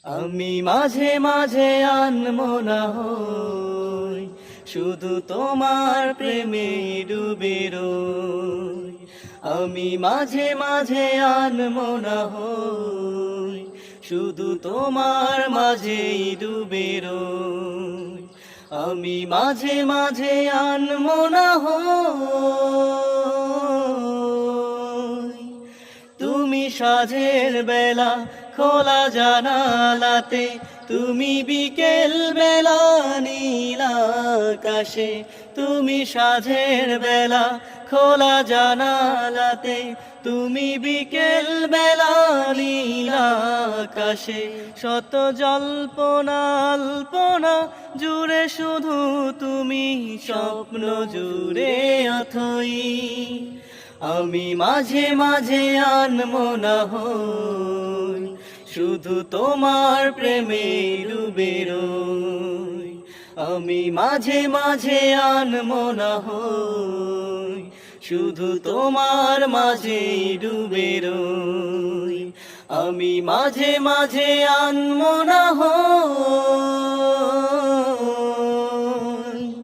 আমি মাঝে মাঝে আনমনা হই, শুধু তোমার প্রেমে ডুবে রই। আমি মাঝে মাঝে আনমনা হই, শুধু তোমার মাঝেই ডুবে রই। আমি মাঝে মাঝে আনমনা হই। তুমি সাঁঝের বেলা খোলা জানালাতে, তুমি বিকেল বেলা নীল আকাশে। তুমি সাঁঝের বেলা খোলা জানালাতে, তুমি বিকেল বেলা নীল আকাশে। শত জল্পনা আল্পনা জুড়ে শুধু তুমি, স্বপ্ন জুড়ে অথই। আমি মাঝে মাঝে আনমনা হই, শুধু তোমার প্রেমে ডুবে রই। আমি মাঝে মাঝে আনমনা হই, শুধু তোমার মাঝে ডুবে রই। আমি মাঝে মাঝে আনমনা হই।